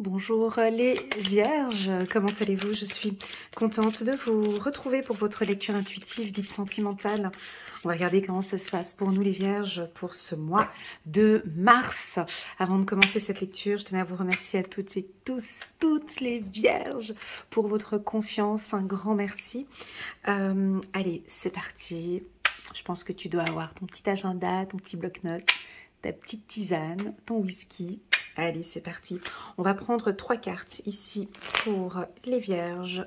Bonjour les vierges, comment allez-vous? Je suis contente de vous retrouver pour votre lecture intuitive dite sentimentale. On va regarder comment ça se passe pour nous les vierges pour ce mois de mars. Avant de commencer cette lecture, je tenais à vous remercier à toutes et tous, toutes les vierges pour votre confiance. Un grand merci. Allez, c'est parti. Je pense que tu dois avoir ton petit agenda, ton petit bloc-notes, ta petite tisane, ton whisky. Allez, c'est parti. On va prendre 3 cartes ici pour les vierges.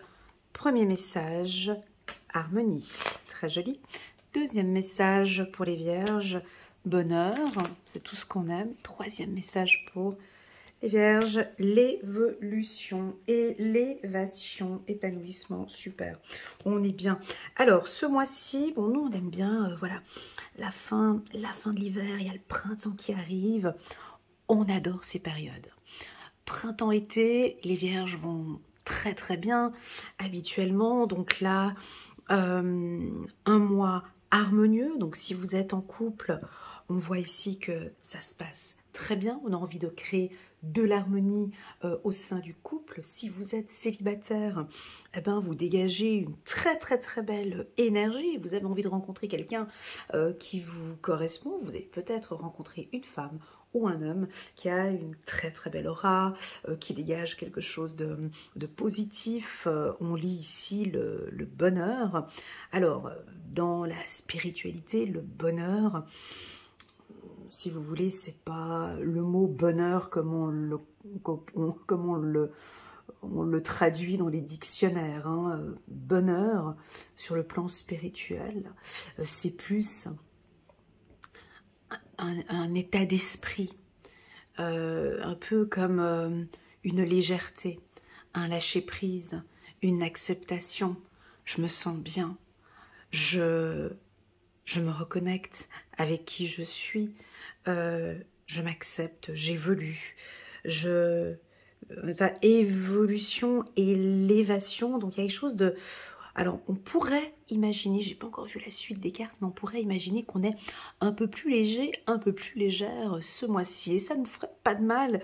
Premier message, harmonie. Très joli. Deuxième message pour les vierges, bonheur. C'est tout ce qu'on aime. Troisième message pour les vierges, l'évolution et l'élévation, épanouissement. Super. On est bien. Alors, ce mois-ci, bon, nous, on aime bien, voilà, la fin de l'hiver. Il y a le printemps qui arrive. On adore ces périodes. Printemps-été, les vierges vont très très bien habituellement. Donc là, un mois harmonieux. Donc si vous êtes en couple, on voit ici que ça se passe très bien. On a envie de créer de l'harmonie au sein du couple. Si vous êtes célibataire, eh ben, vous dégagez une très très très belle énergie. Vous avez envie de rencontrer quelqu'un qui vous correspond. Vous avez peut-être rencontré une femme ou un homme qui a une très très belle aura, qui dégage quelque chose de positif. On lit ici le bonheur. Alors, dans la spiritualité, le bonheur, si vous voulez, c'est pas le mot bonheur comme on le traduit dans les dictionnaires. Hein. Bonheur, sur le plan spirituel, c'est plus un état d'esprit, un peu comme une légèreté, un lâcher-prise, une acceptation. Je me sens bien, je me reconnecte avec qui je suis, je m'accepte, j'évolue, évolution et l'élévation, donc il y a quelque chose de... Alors, on pourrait imaginer, j'ai pas encore vu la suite des cartes, mais on pourrait imaginer qu'on est un peu plus léger, un peu plus légère ce mois-ci. Et ça ne ferait pas de mal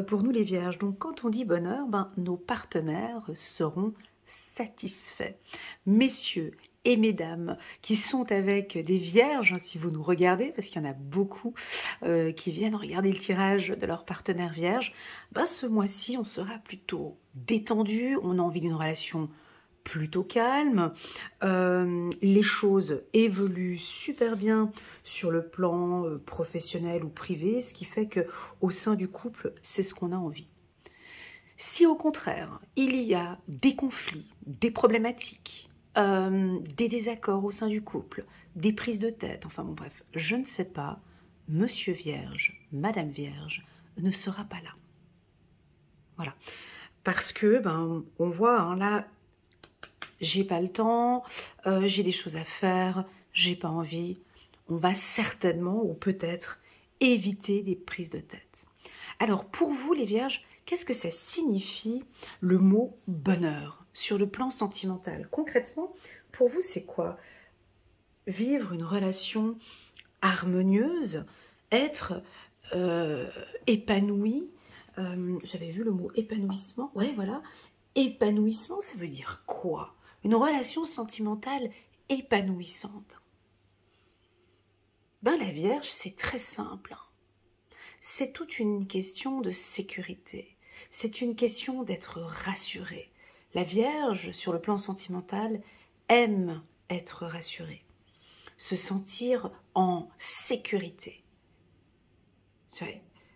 pour nous les vierges. Donc, quand on dit bonheur, ben, nos partenaires seront satisfaits. Messieurs et mesdames qui sont avec des vierges, hein, si vous nous regardez, parce qu'il y en a beaucoup qui viennent regarder le tirage de leur partenaire vierge, ben, ce mois-ci, on sera plutôt détendu, on a envie d'une relation plutôt calme, les choses évoluent super bien sur le plan professionnel ou privé, ce qui fait que au sein du couple, c'est ce qu'on a envie. Si au contraire, il y a des conflits, des problématiques, des désaccords au sein du couple, des prises de tête, enfin bon bref, je ne sais pas, Monsieur Vierge, Madame Vierge ne sera pas là. Voilà. Parce que, ben, on voit, hein, là, j'ai pas le temps, j'ai des choses à faire, j'ai pas envie. On va certainement, ou peut-être, éviter des prises de tête. Alors, pour vous, les vierges, qu'est-ce que ça signifie le mot bonheur sur le plan sentimental? Concrètement, pour vous, c'est quoi? Vivre une relation harmonieuse, être épanoui. J'avais vu le mot épanouissement. Ouais, voilà. Épanouissement, ça veut dire quoi? Une relation sentimentale épanouissante. Ben, la Vierge, c'est très simple. C'est toute une question de sécurité. C'est une question d'être rassurée. La Vierge, sur le plan sentimental, aime être rassurée. Se sentir en sécurité.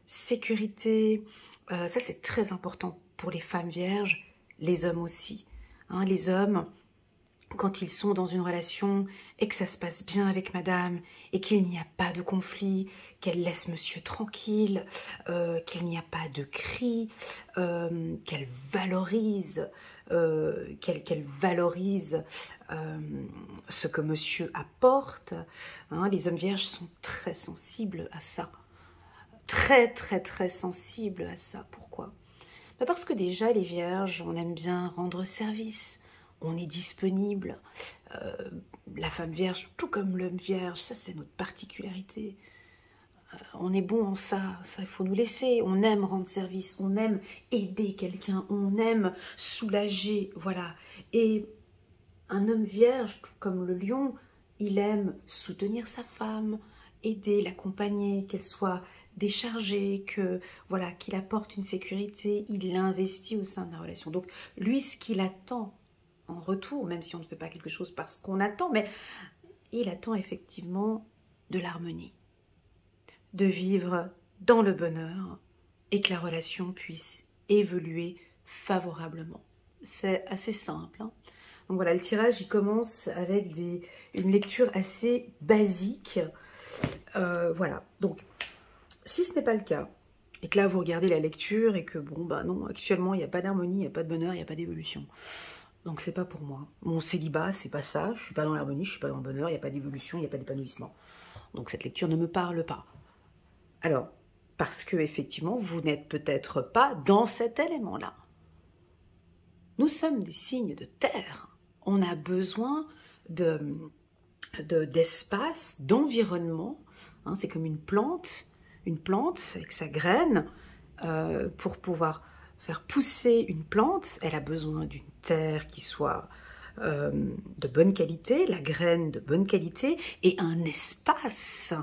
Sécurité, ça c'est très important pour les femmes vierges, les hommes aussi. Hein, les hommes, quand ils sont dans une relation et que ça se passe bien avec madame et qu'il n'y a pas de conflit, qu'elle laisse monsieur tranquille, qu'il n'y a pas de cris, qu'elle valorise, qu'elle valorise ce que monsieur apporte. Hein, les hommes vierges sont très sensibles à ça. Très très très sensibles à ça. Pourquoi? Parce que déjà les vierges, on aime bien rendre service, on est disponible. La femme vierge, tout comme l'homme vierge, ça c'est notre particularité. on est bon en ça, il faut nous laisser, on aime rendre service, on aime aider quelqu'un, on aime soulager, voilà. Et un homme vierge, tout comme le lion, il aime soutenir sa femme, aider, l'accompagner, qu'elle soit déchargée, que voilà, qu'il apporte une sécurité, il l'investit au sein de la relation. Donc lui, ce qu'il attend en retour, même si on ne fait pas quelque chose parce qu'on attend, mais il attend effectivement de l'harmonie, de vivre dans le bonheur et que la relation puisse évoluer favorablement. C'est assez simple, hein. Donc voilà, le tirage, il commence avec une lecture assez basique. Voilà, donc si ce n'est pas le cas, et que là vous regardez la lecture et que bon, bah non, actuellement il n'y a pas d'harmonie, il n'y a pas de bonheur, il n'y a pas d'évolution. Donc c'est pas pour moi. Mon célibat, c'est pas ça, je suis pas dans l'harmonie, je suis pas dans le bonheur, il n'y a pas d'évolution, il n'y a pas d'épanouissement. Donc cette lecture ne me parle pas. Alors, parce que effectivement, vous n'êtes peut-être pas dans cet élément-là. Nous sommes des signes de terre. On a besoin d'espace, d'environnement. Hein, c'est comme une plante avec sa graine. Pour pouvoir faire pousser une plante, elle a besoin d'une terre qui soit de bonne qualité, la graine de bonne qualité et un espace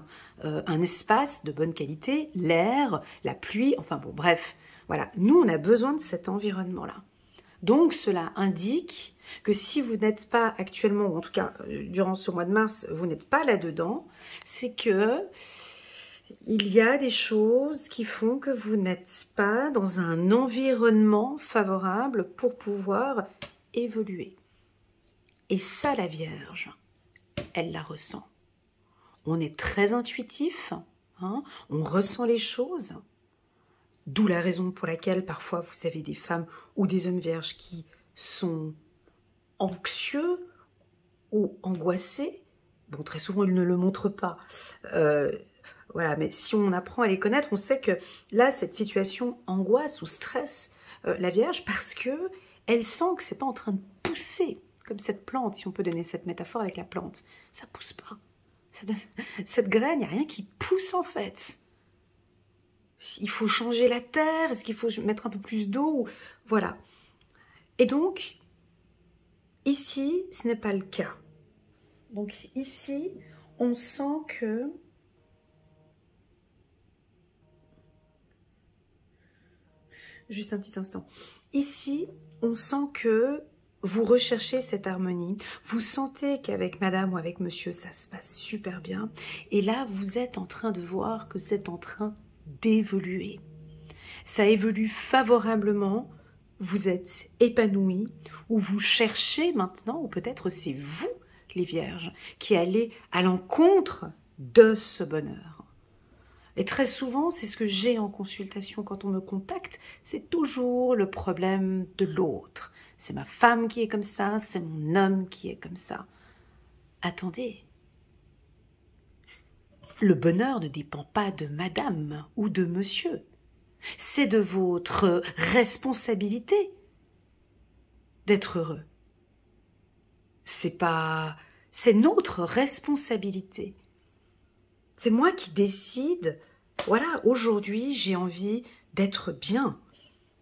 de bonne qualité, l'air, la pluie, enfin bon, bref. Voilà, nous on a besoin de cet environnement-là. Donc cela indique que si vous n'êtes pas actuellement, ou en tout cas durant ce mois de mars, vous n'êtes pas là-dedans, c'est que il y a des choses qui font que vous n'êtes pas dans un environnement favorable pour pouvoir évoluer. Et ça, la Vierge, elle la ressent. On est très intuitif, hein, on ressent les choses. D'où la raison pour laquelle parfois vous avez des femmes ou des hommes vierges qui sont anxieux ou angoissés. Bon, très souvent, ils ne le montrent pas. Voilà, mais si on apprend à les connaître, on sait que là, cette situation angoisse ou stresse la Vierge parce que elle sent que c'est pas en train de pousser, comme cette plante, si on peut donner cette métaphore avec la plante. Ça pousse pas. Cette graine, il n'y a rien qui pousse en fait. Il faut changer la terre, est-ce qu'il faut mettre un peu plus d'eau? Voilà. Et donc, ici, ce n'est pas le cas. Donc ici, on sent que juste un petit instant. Ici, on sent que vous recherchez cette harmonie. Vous sentez qu'avec madame ou avec monsieur, ça se passe super bien. Et là, vous êtes en train de voir que c'est en train d'évoluer. Ça évolue favorablement. Vous êtes épanoui. Ou vous cherchez maintenant, ou peut-être c'est vous, les vierges, qui allez à l'encontre de ce bonheur. Et très souvent, c'est ce que j'ai en consultation quand on me contacte, c'est toujours le problème de l'autre. C'est ma femme qui est comme ça, c'est mon homme qui est comme ça. Attendez, le bonheur ne dépend pas de madame ou de monsieur. C'est de votre responsabilité d'être heureux. C'est notre responsabilité. C'est moi qui décide, voilà, aujourd'hui, j'ai envie d'être bien.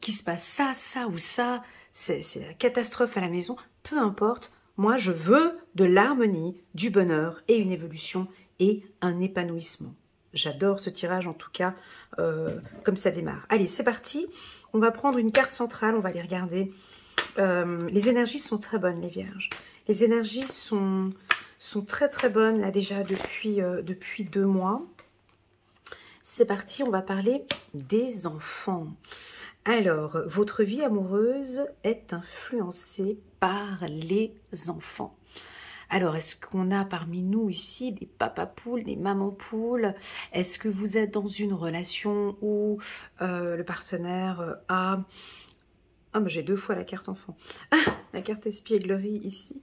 Qu'il se passe ça, ça ou ça, c'est la catastrophe à la maison, peu importe. Moi, je veux de l'harmonie, du bonheur et une évolution et un épanouissement. J'adore ce tirage, en tout cas, comme ça démarre. Allez, c'est parti. On va prendre une carte centrale, on va les regarder. Les énergies sont très bonnes, les vierges. Les énergies sont très très bonnes là déjà depuis 2 mois. C'est parti, on va parler des enfants. Alors, votre vie amoureuse est influencée par les enfants. Alors, est-ce qu'on a parmi nous ici des papas poules, des mamans poules? Est-ce que vous êtes dans une relation où le partenaire a... Ah, mais j'ai 2 fois la carte enfant. La carte espièglerie ici.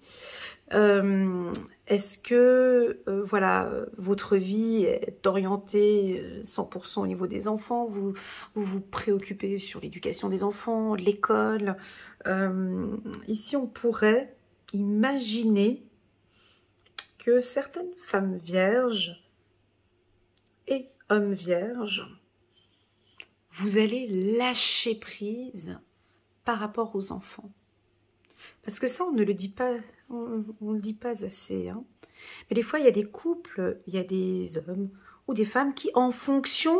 Est-ce que voilà, votre vie est orientée 100% au niveau des enfants, vous vous préoccupez sur l'éducation des enfants, l'école. Ici, on pourrait imaginer que certaines femmes vierges aient homme vierge, vous allez lâcher prise par rapport aux enfants. Parce que ça, on ne le dit pas, on le dit pas assez. Hein. Mais des fois, il y a des couples, il y a des hommes ou des femmes qui, en fonction,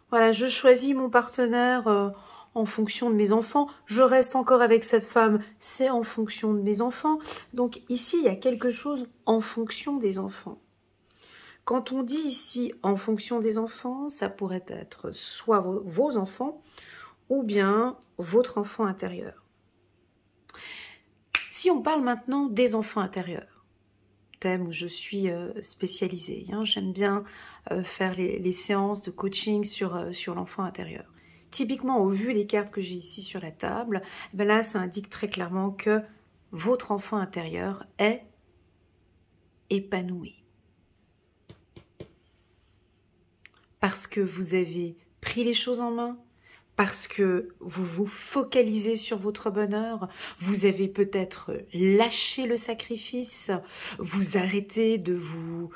voilà, je choisis mon partenaire en fonction de mes enfants, je reste encore avec cette femme, c'est en fonction de mes enfants. Donc ici, il y a quelque chose en fonction des enfants. Quand on dit ici en fonction des enfants, ça pourrait être soit vos enfants ou bien votre enfant intérieur. Si on parle maintenant des enfants intérieurs, thème où je suis spécialisée, hein, j'aime bien faire les séances de coaching sur l'enfant intérieur. Typiquement, au vu des cartes que j'ai ici sur la table, ben là, ça indique très clairement que votre enfant intérieur est épanoui. Parce que vous avez pris les choses en main, parce que vous vous focalisez sur votre bonheur, vous avez peut-être lâché le sacrifice, vous arrêtez de vous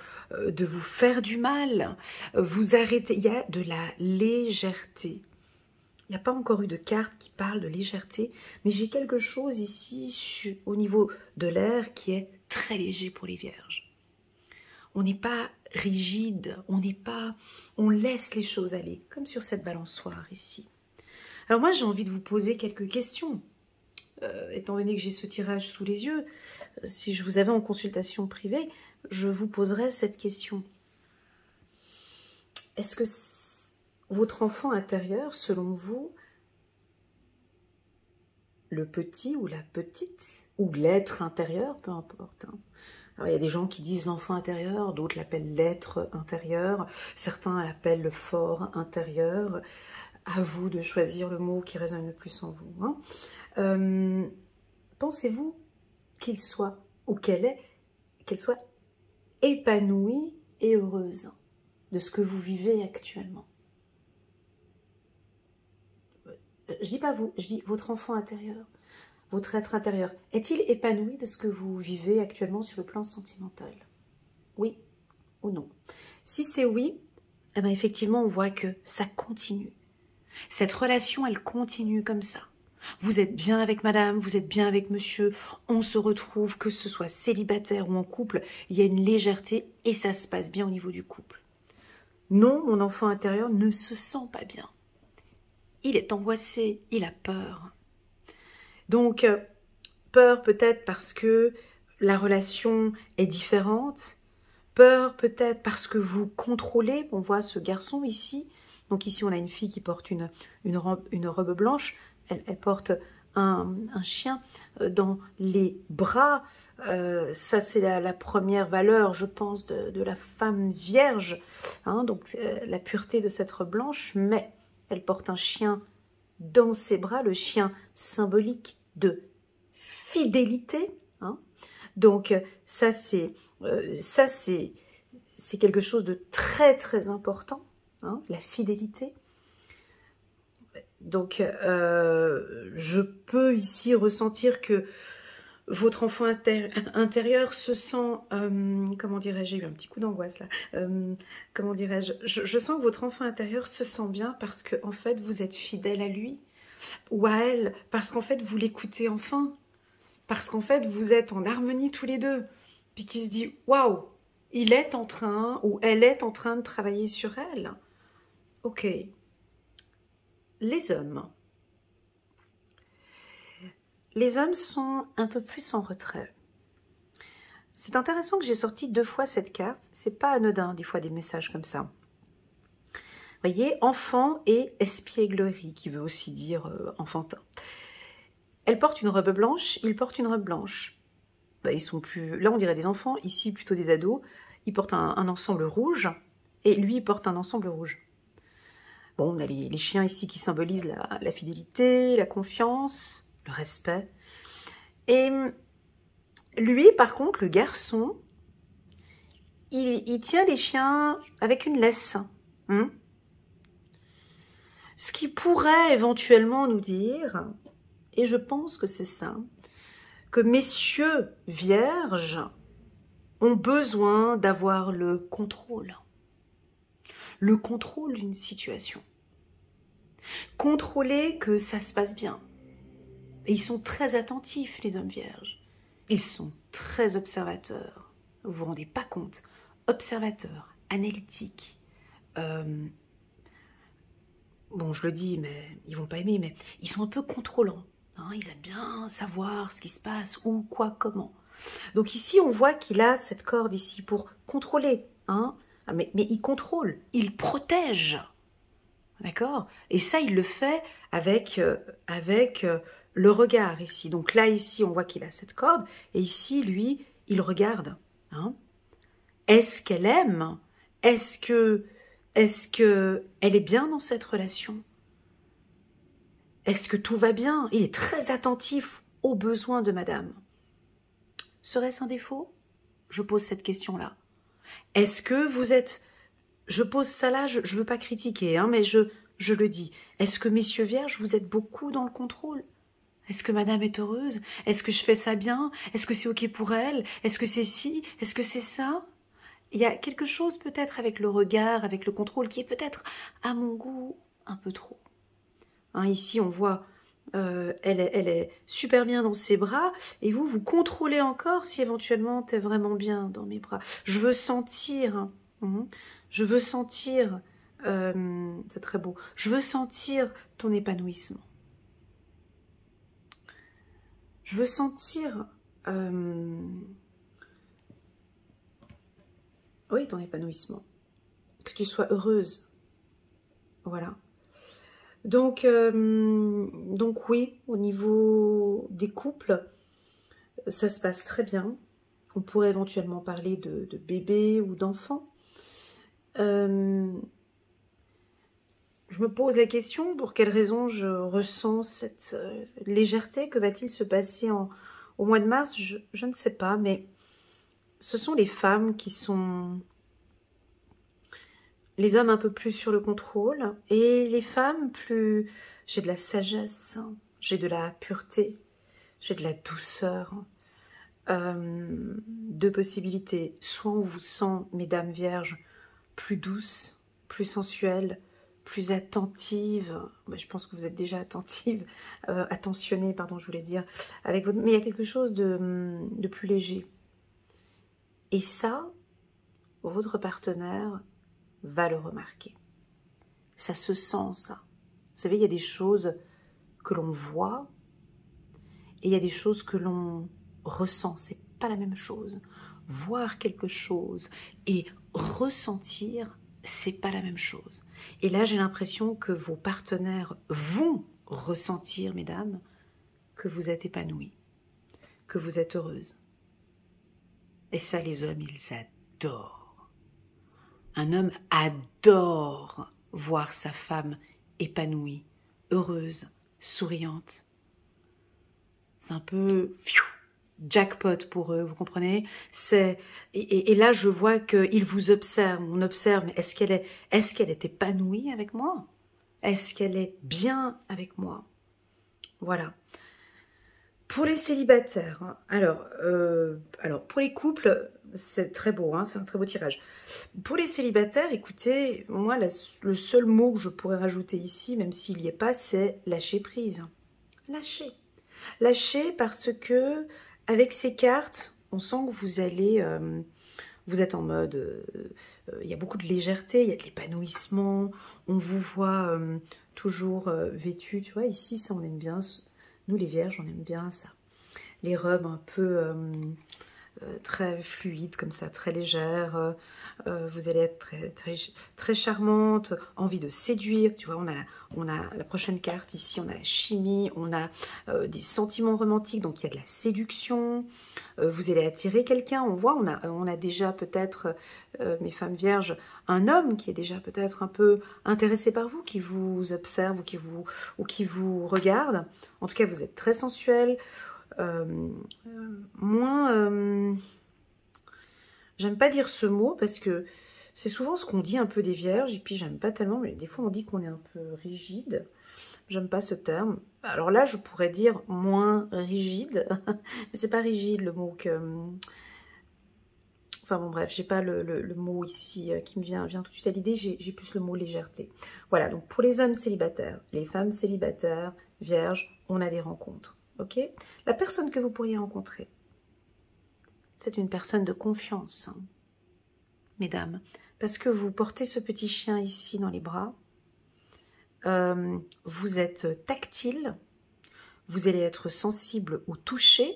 faire du mal, vous arrêtez, il y a de la légèreté. Il n'y a pas encore eu de carte qui parle de légèreté, mais j'ai quelque chose ici au niveau de l'air qui est très léger pour les vierges. On n'est pas rigide, on laisse les choses aller, comme sur cette balançoire ici. Alors moi, j'ai envie de vous poser quelques questions. Étant donné que j'ai ce tirage sous les yeux, si je vous avais en consultation privée, je vous poserais cette question. Est-ce que votre enfant intérieur, selon vous, le petit ou la petite, ou l'être intérieur, peu importe, hein. Alors, il y a des gens qui disent l'enfant intérieur, d'autres l'appellent l'être intérieur, certains l'appellent le fort intérieur. À vous de choisir le mot qui résonne le plus en vous. Hein. Pensez-vous qu'il soit, ou qu'elle soit épanouie et heureuse de ce que vous vivez actuellement? Je dis pas vous, je dis votre enfant intérieur. Votre être intérieur, est-il épanoui de ce que vous vivez actuellement sur le plan sentimental? Oui ou non? Si c'est oui, eh bien effectivement, on voit que ça continue. Cette relation, elle continue comme ça. Vous êtes bien avec madame, vous êtes bien avec monsieur, on se retrouve, que ce soit célibataire ou en couple, il y a une légèreté et ça se passe bien au niveau du couple. Non, mon enfant intérieur ne se sent pas bien. Il est angoissé, il a peur. Donc, peur peut-être parce que la relation est différente, peur peut-être parce que vous contrôlez, on voit ce garçon ici, donc ici on a une fille qui porte une robe blanche, elle porte un chien dans les bras, ça c'est la première valeur je pense de la femme vierge, hein, donc la pureté de cette robe blanche, mais elle porte un chien dans ses bras, le chien symbolique de fidélité, hein. Donc ça c'est quelque chose de très très important, hein, la fidélité. Donc je peux ici ressentir que votre enfant intérieur se sent, comment dirais-je, j'ai eu un petit coup d'angoisse là, comment dirais-je, je sens que votre enfant intérieur se sent bien parce que en fait vous êtes fidèle à lui ou à elle, parce qu'en fait vous l'écoutez enfin, parce qu'en fait vous êtes en harmonie tous les deux, puis qui se dit waouh, il est en train ou elle est en train de travailler sur elle. Ok. Les hommes. Les hommes sont un peu plus en retrait. C'est intéressant que j'ai sorti 2 fois cette carte. C'est pas anodin, des fois, des messages comme ça. Vous voyez, enfant et espièglerie, qui veut aussi dire enfantin. Elle porte une robe blanche, il porte une robe blanche. Bah, ils sont plus... Là, on dirait des enfants, ici, plutôt des ados. Il porte un ensemble rouge, et lui, il porte un ensemble rouge. Bon, on a les chiens ici qui symbolisent la fidélité, la confiance, le respect. Et lui, par contre, le garçon, il tient les chiens avec une laisse. Hein, ce qui pourrait éventuellement nous dire, et je pense que c'est ça, que messieurs vierges ont besoin d'avoir le contrôle. le contrôle d'une situation. Contrôler que ça se passe bien. Et ils sont très attentifs, les hommes vierges. Ils sont très observateurs. Vous vous rendez pas compte. Observateurs, analytiques. Bon, je le dis, mais ils vont pas aimer, mais ils sont un peu contrôlants. Hein, ils aiment bien savoir ce qui se passe, où, quoi, comment. Donc ici, on voit qu'il a cette corde ici pour contrôler. Hein, mais il contrôle, il protège. D'accord? Et ça, il le fait avec le regard ici. Donc là, ici, on voit qu'il a cette corde. Et ici, lui, il regarde. Hein? Est-ce qu'elle aime? Est-ce que elle est bien dans cette relation? Est-ce que tout va bien? Il est très attentif aux besoins de madame. Serait-ce un défaut? Je pose cette question-là. Est-ce que vous êtes... Je pose ça là, je ne veux pas critiquer, hein, mais je le dis. Est-ce que, messieurs vierges, vous êtes beaucoup dans le contrôle? Est-ce que madame est heureuse? Est-ce que je fais ça bien? Est-ce que c'est ok pour elle? Est-ce que c'est ci? Est-ce que c'est ça? Il y a quelque chose peut-être avec le regard, avec le contrôle, qui est peut-être, à mon goût, un peu trop. Hein, ici, on voit, elle est super bien dans ses bras, et vous contrôlez encore si éventuellement tu es vraiment bien dans mes bras. Je veux sentir... Je veux sentir, c'est très beau, je veux sentir ton épanouissement. Je veux sentir, oui, ton épanouissement. Que tu sois heureuse. Voilà. Donc oui, au niveau des couples, ça se passe très bien. On pourrait éventuellement parler de bébé ou d'enfant. Je me pose la question, pour quelle raison je ressens cette légèreté? Que va-t-il se passer au mois de mars? Je ne sais pas, mais ce sont les femmes qui sont... Les hommes un peu plus sur le contrôle, et les femmes plus... J'ai de la sagesse, j'ai de la pureté, j'ai de la douceur. Deux possibilités. Soit on vous sent, mesdames vierges, plus douces, plus sensuelles, plus attentive, je pense que vous êtes déjà attentive, attentionnée, pardon, je voulais dire, avec votre... mais il y a quelque chose de plus léger. Et ça, votre partenaire va le remarquer. Ça se sent, ça. Vous savez, il y a des choses que l'on voit et il y a des choses que l'on ressent. C'est pas la même chose. Voir quelque chose et ressentir, c'est pas la même chose. Et là, j'ai l'impression que vos partenaires vont ressentir, mesdames, que vous êtes épanouie, que vous êtes heureuse. Et ça, les hommes, ils adorent. Un homme adore voir sa femme épanouie, heureuse, souriante. C'est un peu jackpot pour eux, vous comprenez? Et là, je vois qu'ils vous observent. On observe, mais est-ce qu'elle est épanouie avec moi? Est-ce qu'elle est bien avec moi? Voilà. Pour les célibataires, hein, alors pour les couples, c'est très beau, hein, c'est un très beau tirage. Pour les célibataires, écoutez, moi, le seul mot que je pourrais rajouter ici, même s'il n'y est pas, c'est lâcher prise. Lâcher. Lâcher parce que, avec ces cartes, on sent que vous allez... vous êtes en mode... il y a beaucoup de légèreté, il y a de l'épanouissement, on vous voit toujours vêtu, tu vois, ici, ça, on aime bien... Nous, les vierges, on aime bien ça. Les robes un peu très fluides, comme ça, très légères. Vous allez être très charmante, envie de séduire. Tu vois, on a la prochaine carte ici, on a la chimie, on a des sentiments romantiques, donc il y a de la séduction. Vous allez attirer quelqu'un. On voit, on a déjà peut-être, mes femmes vierges, un homme qui est déjà peut-être un peu intéressé par vous, qui vous observe ou qui vous regarde. En tout cas, vous êtes très sensuel. J'aime pas dire ce mot parce que c'est souvent ce qu'on dit un peu des vierges, et puis j'aime pas tellement, mais des fois on dit qu'on est un peu rigide. J'aime pas ce terme. Alors là, je pourrais dire moins rigide, mais c'est pas rigide le mot que... Enfin bon bref, j'ai pas le mot ici qui me vient tout de suite à l'idée, j'ai plus le mot légèreté. Voilà, donc pour les hommes célibataires, les femmes célibataires, vierges, on a des rencontres. Ok? La personne que vous pourriez rencontrer, c'est une personne de confiance, hein, mesdames, parce que vous portez ce petit chien ici dans les bras, vous êtes tactile, vous allez être sensible au toucher.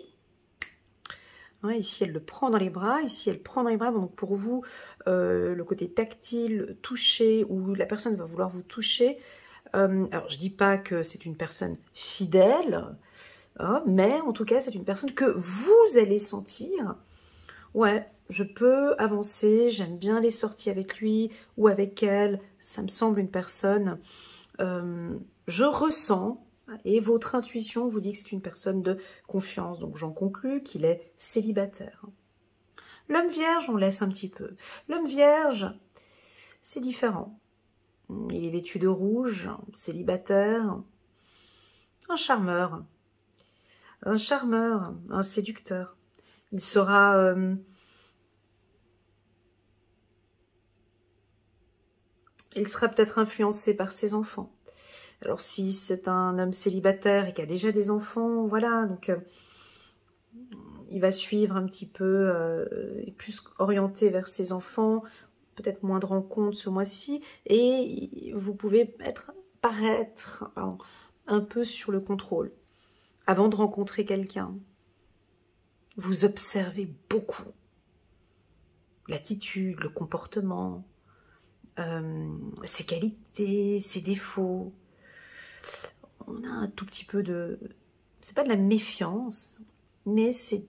Ici, elle le prend dans les bras. Ici, elle prend dans les bras. Donc, pour vous, le côté tactile, touché, ou la personne va vouloir vous toucher. Alors, je ne dis pas que c'est une personne fidèle, hein, mais en tout cas, c'est une personne que vous allez sentir. Ouais, je peux avancer. J'aime bien les sorties avec lui ou avec elle. Ça me semble une personne. Je ressens. Et votre intuition vous dit que c'est une personne de confiance. Donc j'en conclus qu'il est célibataire. L'homme vierge, on laisse un petit peu. L'homme vierge, c'est différent. Il est vêtu de rouge, célibataire. Un charmeur, un séducteur. Il sera... il sera peut-être influencé par ses enfants. Alors si c'est un homme célibataire et qui a déjà des enfants, voilà, donc il va suivre un petit peu, plus orienté vers ses enfants, peut-être moins de rencontres ce mois-ci, et vous pouvez paraître un peu sur le contrôle. Avant de rencontrer quelqu'un, vous observez beaucoup l'attitude, le comportement, ses qualités, ses défauts. On a un tout petit peu de... C'est pas de la méfiance, mais c'est...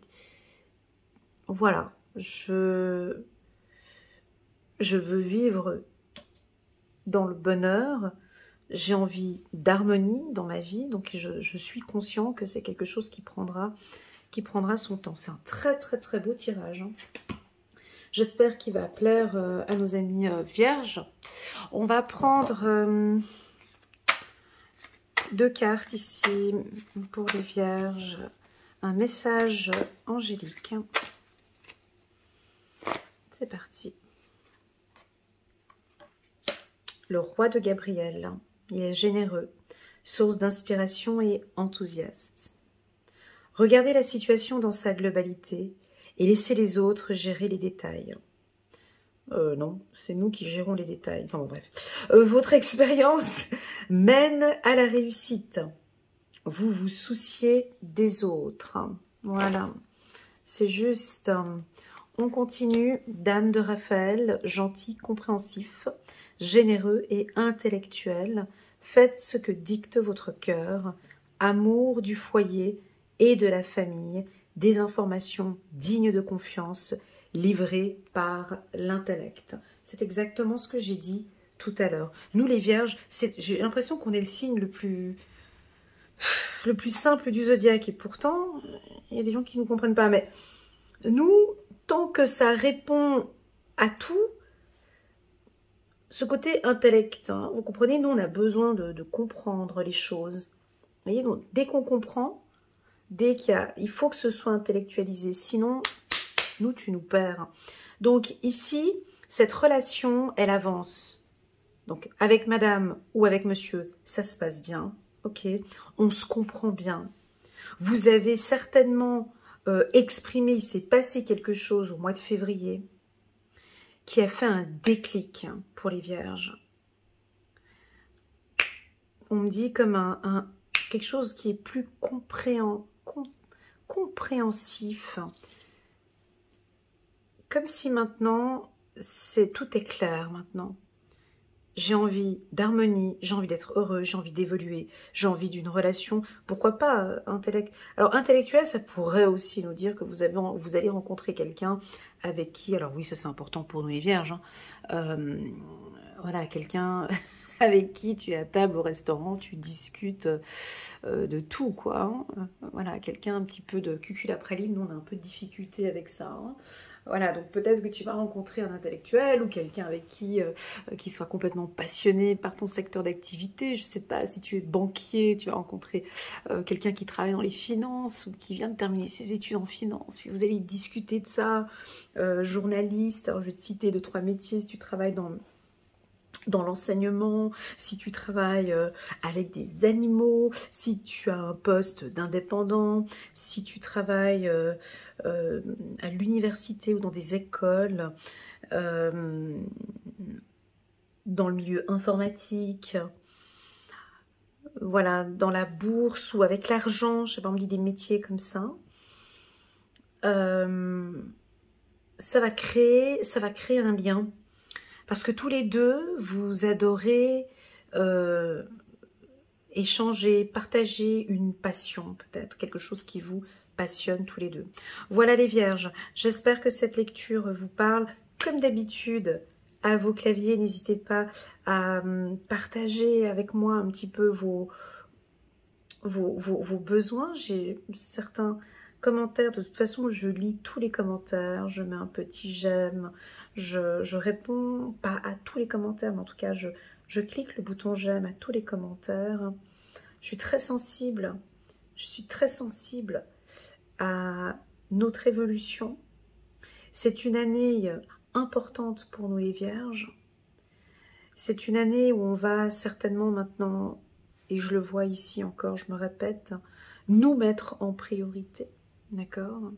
Voilà, je veux vivre dans le bonheur, j'ai envie d'harmonie dans ma vie, donc je suis conscient que c'est quelque chose qui prendra son temps. C'est un très très très beau tirage, hein. J'espère qu'il va plaire à nos amis vierges. On va prendre... 2 cartes ici pour les vierges, un message angélique. C'est parti. Le roi de Gabriel, il est généreux, source d'inspiration et enthousiaste. Regardez la situation dans sa globalité et laissez les autres gérer les détails. Non, c'est nous qui gérons les détails. Enfin bon, bref. Votre expérience mène à la réussite. Vous vous souciez des autres. Voilà. C'est juste. On continue. Dame de Raphaël, gentil, compréhensif, généreux et intellectuel. Faites ce que dicte votre cœur. Amour du foyer et de la famille. Des informations dignes de confiance, livré par l'intellect. C'est exactement ce que j'ai dit tout à l'heure. Nous les vierges, j'ai l'impression qu'on est le signe le plus simple du zodiaque. Et pourtant, il y a des gens qui ne nous comprennent pas. Mais nous, tant que ça répond à tout, ce côté intellect, hein, vous comprenez, nous on a besoin de comprendre les choses. Vous voyez, donc dès qu'on comprend, il faut que ce soit intellectualisé. Sinon... nous, tu nous perds. Donc ici, cette relation, elle avance. Donc avec madame ou avec monsieur, ça se passe bien. Ok, on se comprend bien. Vous avez certainement exprimé, il s'est passé quelque chose au mois de février qui a fait un déclic pour les vierges. On me dit comme quelque chose qui est plus compréhensif. Comme si maintenant, tout est clair maintenant. J'ai envie d'harmonie, j'ai envie d'être heureux, j'ai envie d'évoluer, j'ai envie d'une relation, pourquoi pas intellect. Alors intellectuel, ça pourrait aussi nous dire que vous allez rencontrer quelqu'un avec qui, alors oui, ça c'est important pour nous les vierges, hein, voilà, quelqu'un avec qui tu es à table au restaurant, tu discutes de tout, quoi. Hein. Voilà, quelqu'un un petit peu de cucul après ligne, nous on a un peu de difficulté avec ça. Hein. Voilà, donc peut-être que tu vas rencontrer un intellectuel ou quelqu'un avec qui soit complètement passionné par ton secteur d'activité. Je sais pas, si tu es banquier, tu vas rencontrer quelqu'un qui travaille dans les finances ou qui vient de terminer ses études en finance. Puis vous allez discuter de ça. Journaliste, alors je vais te citer 2-3 métiers si tu travailles dans l'enseignement, si tu travailles avec des animaux, si tu as un poste d'indépendant, si tu travailles à l'université ou dans des écoles, dans le milieu informatique, voilà, dans la bourse ou avec l'argent, je sais pas, on me dit des métiers comme ça. Ça va créer un lien. Parce que tous les deux, vous adorez échanger, partager une passion peut-être, quelque chose qui vous passionne tous les deux. Voilà les vierges, j'espère que cette lecture vous parle. Comme d'habitude, à vos claviers, n'hésitez pas à partager avec moi un petit peu vos besoins. J'ai certains commentaires, de toute façon je lis tous les commentaires, je mets un petit j'aime, je réponds pas à tous les commentaires, mais en tout cas je clique le bouton j'aime à tous les commentaires. Je suis très sensible à notre évolution. C'est une année importante pour nous les vierges. C'est une année où on va certainement maintenant, et je le vois ici encore, je me répète, nous mettre en priorité, d'accord?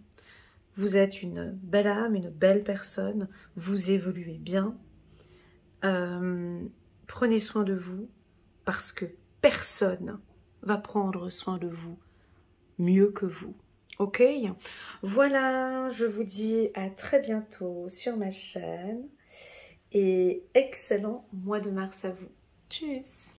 Vous êtes une belle âme, une belle personne, vous évoluez bien. Prenez soin de vous, parce que personne va prendre soin de vous mieux que vous. Ok? Voilà, je vous dis à très bientôt sur ma chaîne. Et excellent mois de mars à vous. Tchuss!